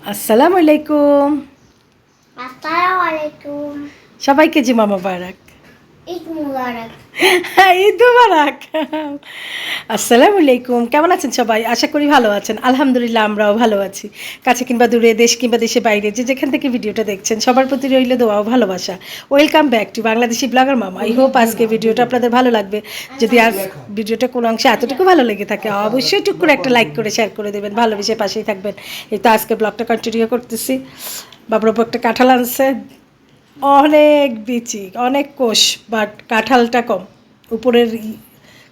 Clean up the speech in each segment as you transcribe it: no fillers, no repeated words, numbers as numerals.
আসসালামু আলাইকুম। আসসালামু আলাইকুম। সবাইকে জুমা মোবারক। ঈদ মুবারক। ঈদ মুবারক। আসসালামু আলাইকুম। কেমন আছেন সবাই? আশা করি ভালো আছেন। আলহামদুলিল্লাহ আমরাও ভালো আছি। কাছে কিংবা দূরে, দেশ কিংবা দেশের বাইরে যে যেখান থেকে ভিডিওটা দেখছেন সবার প্রতি রইল দোয়া ও ভালোবাসা। Welcome back to Bangladeshi blogger মামা। আই হোপ আজকে ভিডিওটা আপনাদের ভালো লাগবে। যদি আজ ভিডিওটা কোনো অংশে এতটুকু ভালো লেগে থাকে অবশ্যই টুক করে একটা লাইক করে শেয়ার করে দেবেন, ভালোবেসে পাশেই থাকবেন। এই তো আজকে ব্লগটা কন্টিনিউ করতেছি। বাবুর একটা কাঁঠাল আনছে, অনেক বিচি, অনেক কোষ, বাট কাঁঠালটা কম, উপরের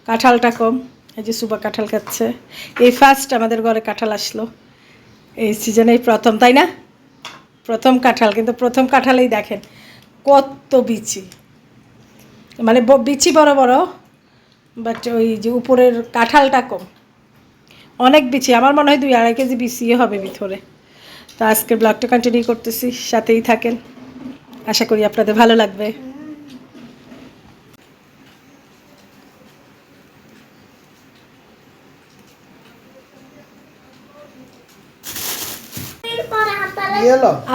কাঁঠালটা কম। এই যে সুবা কাঁঠাল খাচ্ছে। এই ফার্স্ট আমাদের ঘরে কাঁঠাল আসলো এই সিজনেই প্রথম, তাই না? প্রথম কাঁঠাল, কিন্তু প্রথম কাঁঠালেই দেখেন কত বিচি, মানে বিচি বড় বড়, বাট ওই যে উপরের কাঁঠালটা কম, অনেক বিচি। আমার মনে হয় 2-2.5 কেজি বিচিয়ে হবে ভিতরে। তো আজকের ব্লগটা কন্টিনিউ করতেছি, সাথেই থাকেন, আশা করি আপনাদের ভালো লাগবে।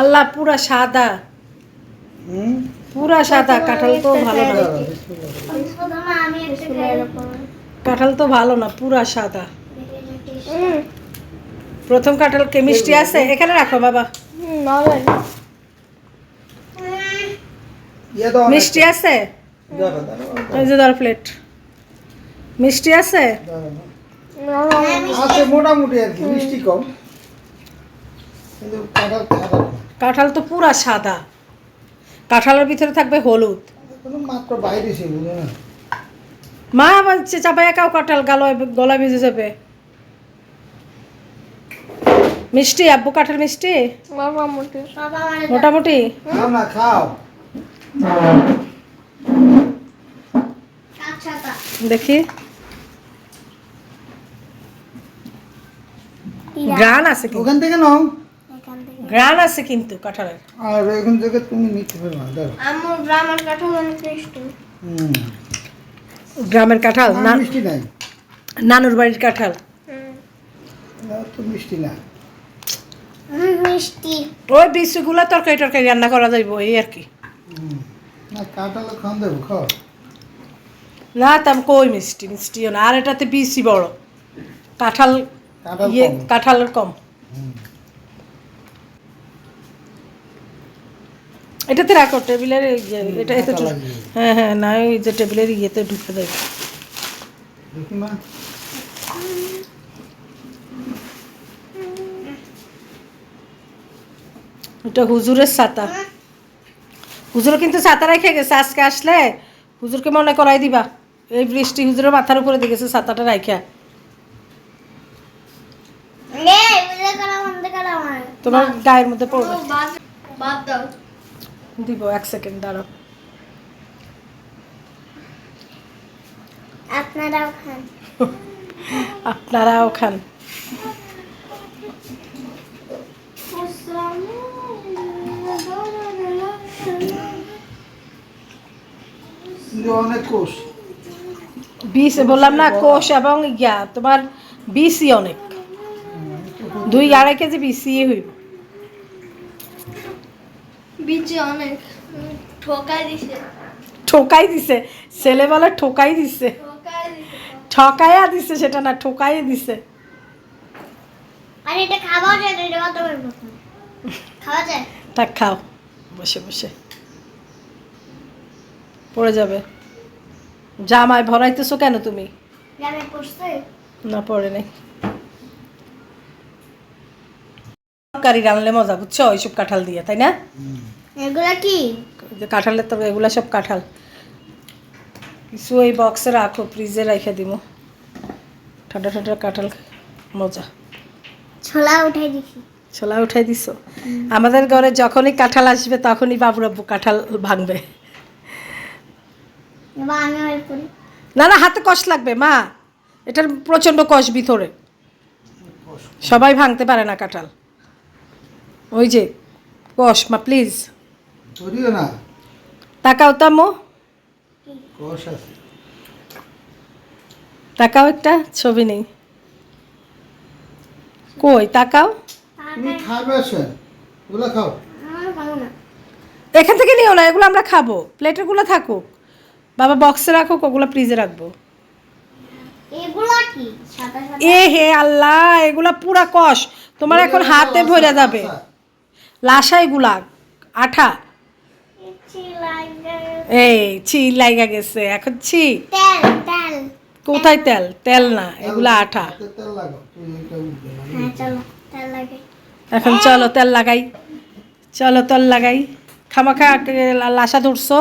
আল্লাহ পুরা সাদা, পুরা সাদা কাঁঠাল তো ভালো না, কাঁঠাল তো ভালো না, পুরা সাদা। প্রথম কাঁঠাল কেমিস্ট্রি আছে, এখানে রাখো বাবা। মিষ্টি আছে, এই যে ধর প্লেট। মিষ্টি আছে, মোটামুটি আর কি, মিষ্টি কম, কিন্তু কাঁঠাল তো পুরা সাদা, কাঁঠালের ভিতরে থাকবে হলুদ। মাত্র বাইরে ছিল না। মা বলছে চাপাই একাও কাঁঠাল গলা ভিজে যাবে। মিষ্টি আব্বু কাঁঠাল মিষ্টি মোটামুটি। খাও না, খাও। দেখি গ্রান আছে, ওখান থেকে নাও। গ্রান আছে কিন্তু কাঁঠালের। আর এখান থেকে তুমি নিতে পারো না, দাও। আমার গ্রামের কাঁঠাল অনেক মিষ্টি। গ্রামের কাঁঠাল না, মিষ্টি নাই, নানুর বাড়ির কাঁঠাল। তো মিষ্টি না। মিষ্টি ওই বিচুগুলো তরকারি টরকারি রান্না করা যাইব এই আর কি। না, কাঁঠাল খান দেবো, খাও। না তাম কই মিষ্টি, মিষ্টিও না, আর এটাতে বিচি বড়, কাঁঠাল ইয়ে কম। কাঁঠালের কম। এটাতে রাখো টেবিলের এটা এতে হ্যাঁ হ্যাঁ, না ওই যে টেবিলের ইয়েতে ঢুকে দেয়। দেখি মা, এটা হুজুরের ছাতা, হুজুর কিন্তু ছাতা রেখে গেছে, আজকে আসলে হুজুরকে মনে করাই দিবা। এই বৃষ্টি হুজুরের মাথার উপরে দিয়ে গেছে ছাতাটা রাইখা। তোমার গায়ের মধ্যে পড়বে, দিব 1 সেকেন্ড দাঁড়াও। আপনারাও খান। আপনারাও খান। অনেক কোষ। বিষ বললাম না, কোষ এবং ইয়া তোমার বিসি অনেক, 2-2.5 কেজি বিসি হইব। বিচি অনেক ঠকাই দিছে। ঠকাই দিছে, ছেলে বলে ঠকাই দিছে, ঠকাইয়া দিছে, সেটা না ঠকাইয়া দিছে। আর এটা খাওয়া যায় না, এটা কত বড় কথা। খাওয়া যায়? তা খাও বসে বসে, পড়ে যাবে। জামায় ভরাইতেছো কেন তুমি? গ্রামে পড়ছে? না পড়ে নেই। তরকারি রান্নলে মজা, বুঝছো, ওইসব কাঁঠাল দিয়ে, তাই না? এগুলা কি? কাঁঠালের তো এগুলা সব কাঁঠাল। কিছু এই বক্সে রাখো, ফ্রিজে রেখে দিব, ঠান্ডা ঠান্ডা কাঁঠাল মজা। ছোলা উঠাই দিছি। ছোলা উঠাই দিছো? আমাদের ঘরে যখনই কাঁঠাল আসবে তখনই বাবুর আব্বু কাঁঠাল ভাঙবে। এবার আমি ওই করি। না না, হাতে কষ লাগবে মা, এটার প্রচণ্ড কষ ভিতরে, সবাই ভাঙতে পারে না কাঁঠাল। ওই যে কষ মা, প্লিজ ধরিও না, তাকাও তামো, কোষ আছে। তাকাও, একটা ছবি নেই, কই তাকাও। তুমি খাবে সেন ওগুলো খাও। আমার ভালো না। এখান থেকে নিও না, এগুলো আমরা খাবো। প্লেটেরগুলো থাকুক, বাবা বক্সে রাখুক, ওগুলো ফ্রিজে রাখবো। এগুলো কি সাদা সাদা? এ হে আল্লাহ, এগুলা পুরা কষ, তোমার এখন হাতে ভরে যাবে। আচ্ছা, লাসা এগুলা আঠা, ইচ্ছি লাগে। এই ছি লাগা গেছে এখন। ছি, তেল তেল। কোথায় তেল? তেল না, এগুলা আঠা। হাতে তেল লাগাও, তুমি এটা উঠবে না। হ্যাঁ চলো তেল লাগে। এখন চলো তেল লাগাই, চলো তেল লাগাই। খামাখা লাসা ধরছো,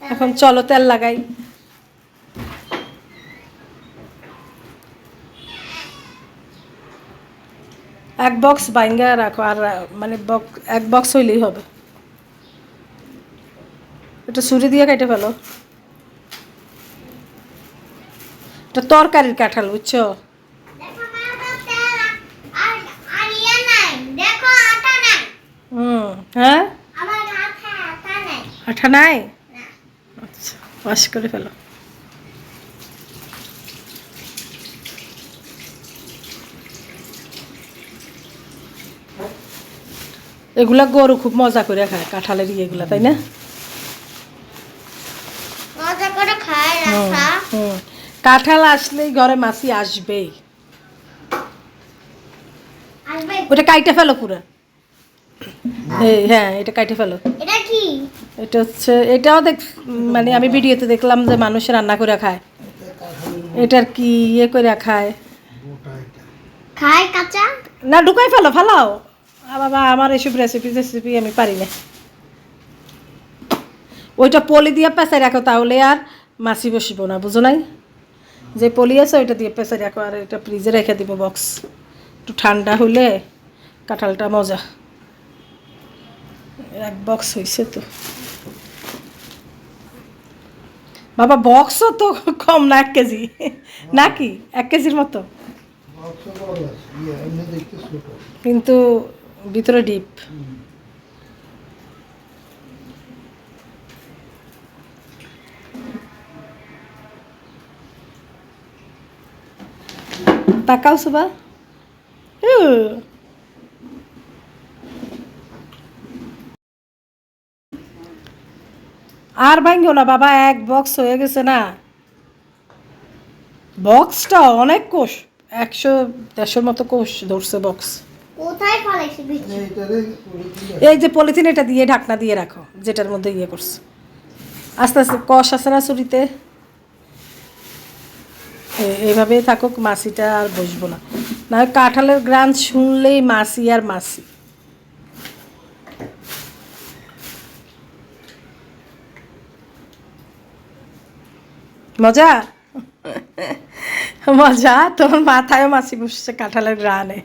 এখন চলো তেল লাগাই। এক বক্স বাইঙ্গা রাখো, আর মানে এক বক্স হইলেই হবে। এটা ছুরি দিয়ে কেটে ফেলো। এটা তরকারির কাঁঠাল, বুঝছো? দেখো মা, তো তেল আর আর ইয়ে নাই। দেখো আটা নাই। হ্যাঁ, আমার হাতে আটা নাই। আঠা নাই? না। আচ্ছা, ওয়াশ করে ফেলো। এগুলা গরু খুব মজা করে খায়, কাঁঠালের ইয়েগুলা, তাই না? মজা করে খায় হুম, রাখা। হুম। কাঁঠাল আসলেই ঘরে মাছি আসবেই। আসবে। ওটা কাইটে ফেলো পুরো। এই হ্যাঁ, এটা কাইটে ফেলো। এটা কি? এটা হচ্ছে, এটাও মানে আমি ভিডিওতে দেখলাম যে মানুষ রান্না করে খায়। এটার কি ইয়ে করে খায় গোটা এটা। খায় কাঁচা? না, ঢুকাই ফেলো, ফালাও। বাবা, আমার এসব রেসিপি আমি পারি না। ওইটা পলি দিয়ে পেঁচাই রাখো, তাহলে আর মাছি বসিব না, বুঝো নাই? যে পলি আছে ওইটা দিয়ে পেঁচাই রাখো, আর এটা ফ্রিজে রেখে দিব বক্স। একটু ঠান্ডা হলে কাঁঠালটা মজা। এক বক্স হয়েছে তো বাবা, বক্সও তো কম না, 1 কেজি নাকি 1 কেজির মতো, বক্স বড় আছে, ইয়ে এমনি দেখতে ছোট। কিন্তু ভিতরে ডিপ। তাকাও সুবা। আর ভাঙ্গো না বাবা, এক বক্স হয়ে গেছে না। বক্সটা অনেক কোষ, 100-150 মতো কোষ ধরছে বক্স। কোথায় ফলাইছে বিচি? এইটারে করে দিলে এই যে পলিথিন, এটা দিয়ে ঢাকনা দিয়ে রাখো, যেটার মধ্যে ইয়ে করছে। আস্তে আস্তে কষ আছে না চুরিতে, এইভাবেই থাকুক, মাছিটা আর বসবো না। না হয় কাঁঠালের গ্রান শুনলেই মাছি আর মাছি। মজা মজা, তোমার মাথায়ও মাছি বসছে কাঁঠালের গ্রানে।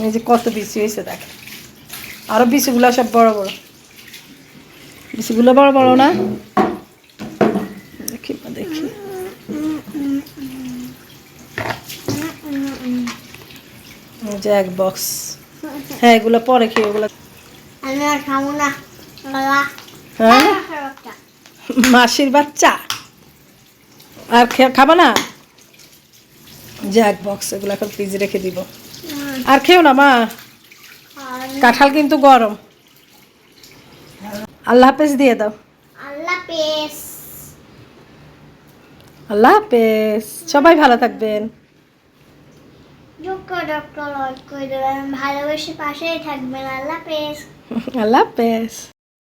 এই যে কত বিচি হয়েছে দেখ, আরো বিচিগুলো সব বড় বড়, বিচিগুলো বড় বড় না? দেখি দেখি, এই যে এক বক্স। হ্যাঁ, এগুলো পরে খেয়ে, এগুলো আমি আর খাবো না। বাবা, হ্যাঁ, একটা। মাসির বাচ্চা আর খাবা না? যে এক বক্স, এগুলো এখন ফ্রিজে রেখে দিব। আর খেও না মা, আর কাঁঠাল কিন্তু গরম। আল্লাহ হাফেজ দিয়ে দাও। আল্লাহ পেস। আল্লাহ হাফেজ, সবাই ভালো থাকবেন। ডক্টর লাইক করে দেবেন, ভালোবেসে পাশেই থাকবেন। আল্লাহ পেস। আল্লাহ হাফেজ।